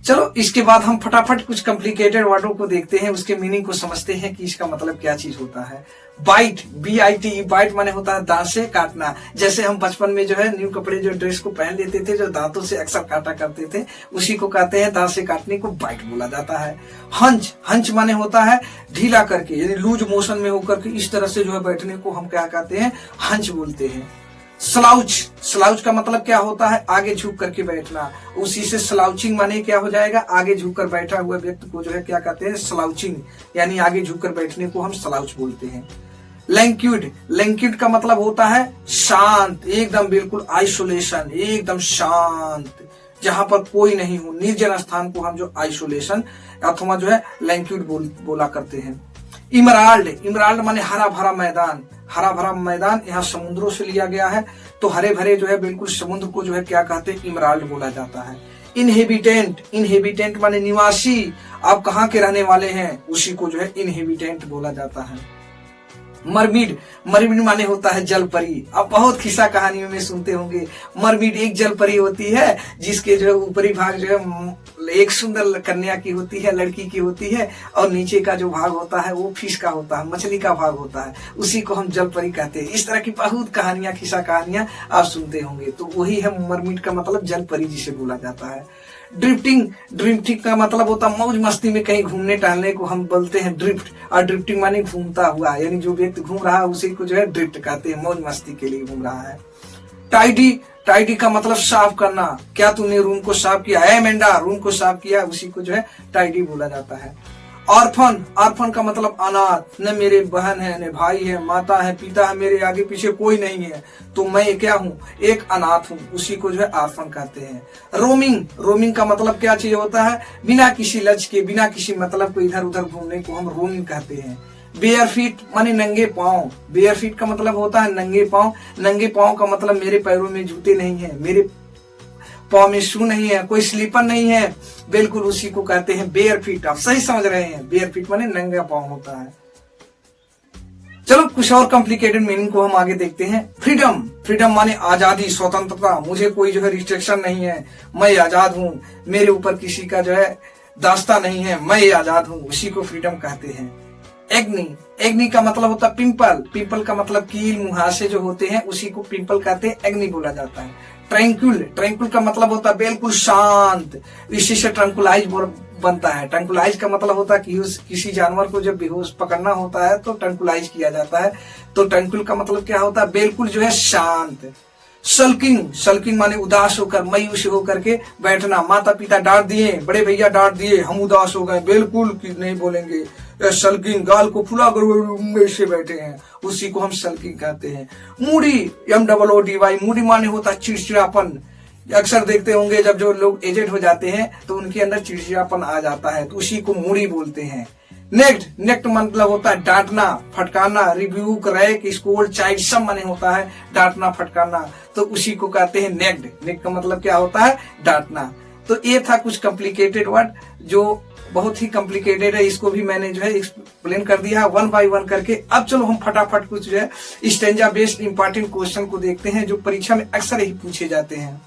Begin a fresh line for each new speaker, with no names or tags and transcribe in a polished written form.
चलो इसके बाद हम फटाफट कुछ कॉम्प्लिकेटेड वर्डों को देखते हैं, उसके मीनिंग को समझते हैं कि इसका मतलब क्या चीज होता है। बाइट, BIT, बाइट माने होता है दांत से काटना। जैसे हम बचपन में जो है न्यू कपड़े जो ड्रेस को पहन लेते थे, जो दांतों से अक्सर काटा करते थे, उसी को कहते हैं दांत से काटने को बाइट बोला जाता है। हंच, हंच माने होता है ढीला करके, यानी लूज मोशन में होकर के इस तरह से जो है बैठने को हम क्या कहते हैं, हंच बोलते हैं। स्लाउच, स्लाउच का मतलब क्या होता है, आगे झुक करके बैठना। उसी से स्लाउचिंग माने क्या हो जाएगा, आगे झुककर बैठा हुआ व्यक्ति को जो है क्या कहते हैं, स्लाउचिंग, यानी आगे झुककर बैठने को हम स्लाउच बोलते हैं। लैंक्यूड, लैंक्यूड का मतलब होता है शांत, एकदम बिल्कुल आइसोलेशन, एकदम शांत, जहां पर कोई नहीं हो, निर्जन स्थान को हम जो आइसोलेशन अथवा जो है लैंक्यूड बोला करते हैं। इमराल्ड, इमराल्ड माने हरा भरा मैदान, हरा भरा मैदान यहाँ समुद्रों से लिया गया है, तो हरे भरे जो है बिल्कुल समुद्र को जो है क्या कहते हैं, इमराल्ड बोला जाता है। इनहेबिटेंट, इनहेबिटेंट माने निवासी, आप कहाँ के रहने वाले हैं, उसी को जो है इनहेबिटेंट बोला जाता है। मरमिड, मरमिड माने होता है जल परी। आप बहुत खिस्सा कहानियों में सुनते होंगे, मरमिड एक जल परी होती है जिसके जो है ऊपरी भाग जो है एक सुंदर कन्या की होती है, लड़की की होती है, और नीचे का जो भाग होता है वो फिश का होता है, मछली का भाग होता है, उसी को हम जल परी कहते हैं। इस तरह की बहुत कहानियां, खिस्सा कहानियां आप सुनते होंगे, तो वही है मरमिड का मतलब जल परी जिसे बोला जाता है। ड्रिफ्टिंग, ड्रिफ्टिंग का मतलब होता है मौज मस्ती में कहीं घूमने टहलने को हम बोलते हैं ड्रिफ्ट, और ड्रिफ्टिंग माने घूमता हुआ, यानी जो व्यक्ति घूम रहा है उसी को जो है ड्रिफ्ट कहते हैं, मौज मस्ती के लिए घूम रहा है। टाइडी, टाइडी का मतलब साफ करना, क्या तूने रूम को साफ किया, एमेंडा रूम को साफ किया, उसी को जो है टाइडी बोला जाता है। ऑर्फन, ऑर्फन का मतलब अनाथ, न मेरे बहन है, न भाई है, माता है, पिता है, मेरे आगे पीछे कोई नहीं है, तो मैं क्या हूँ, एक अनाथ हूँ, उसी को जो है ऑर्फन कहते हैं। रोमिंग, रोमिंग का मतलब क्या चीज होता है, बिना किसी लक्ष्य के, बिना किसी मतलब को इधर उधर घूमने को हम रोमिंग कहते हैं। बेयर फीट माने नंगे पाँव, बेयर फीट का मतलब होता है नंगे पाँव। नंगे पाँव का मतलब मेरे पैरों में जूते नहीं है, मेरे पाँव में शू नहीं है, कोई स्लीपर नहीं है, बिल्कुल उसी को कहते हैं बेयर फीट। आप सही समझ रहे हैं, बेयर फीट माने नंगा पाँव होता है। चलो कुछ और कॉम्प्लिकेटेड मीनिंग को हम आगे देखते हैं। फ्रीडम, फ्रीडम माने आजादी, स्वतंत्रता, मुझे कोई जो है रिस्ट्रिक्शन नहीं है, मैं आजाद हूँ, मेरे ऊपर किसी का जो है दास्ता नहीं है, मैं आजाद हूँ, उसी को फ्रीडम कहते हैं। एग्नि, एग्नि का मतलब होता है पिंपल, पिंपल का मतलब कील मुहासे जो होते हैं उसी को पिंपल कहते हैं, एग्नि बोला जाता है। ट्रैंक्विल, ट्रैंक्विल का मतलब होता है बिल्कुल शांत, इसी से ट्रैंक्विलाइज बनता है। ट्रैंक्विलाइज का मतलब होता है कि किसी जानवर को जब बेहोश पकड़ना होता है तो ट्रैंक्विलाइज किया जाता है, तो ट्रैंक्विल का मतलब क्या होता है, बिल्कुल जो है शांत। सल्किंग, सल्किंग माने उदास होकर, मायूस होकर के बैठना, माता पिता डांट दिए, बड़े भैया डांट दिए, हम उदास हो गए, बिल्कुल नहीं बोलेंगे, सल्किंग, गाल को फुला कर से बैठे हैं, उसी को हम सल्किंग कहते हैं। मूडी, MOODY, मूडी माने होता है चिड़चिड़ापन। अक्सर देखते होंगे जब जो लोग एजेड हो जाते हैं तो उनके अंदर चिड़चिड़ापन आ जाता है, तो उसी को मूडी बोलते हैं। नेक्ट, नेक्ट मतलब होता है डांटना, फटकारना, रिब्यूक, रैक, स्कोल्ड, चाइल्ड, सब माने होता है डांटना, फटकारना, तो उसी को कहते हैं नेक्ड। नेक्ट का मतलब क्या होता है, डांटना। तो ये था कुछ कॉम्प्लिकेटेड वर्ड जो बहुत ही कॉम्प्लिकेटेड है, इसको भी मैंने जो है एक्सप्लेन कर दिया 1 by 1 करके। अब चलो हम फटाफट कुछ जो है स्टेंजा बेस्ड इंपॉर्टेंट क्वेश्चन को देखते हैं जो परीक्षा में अक्सर ही पूछे जाते हैं।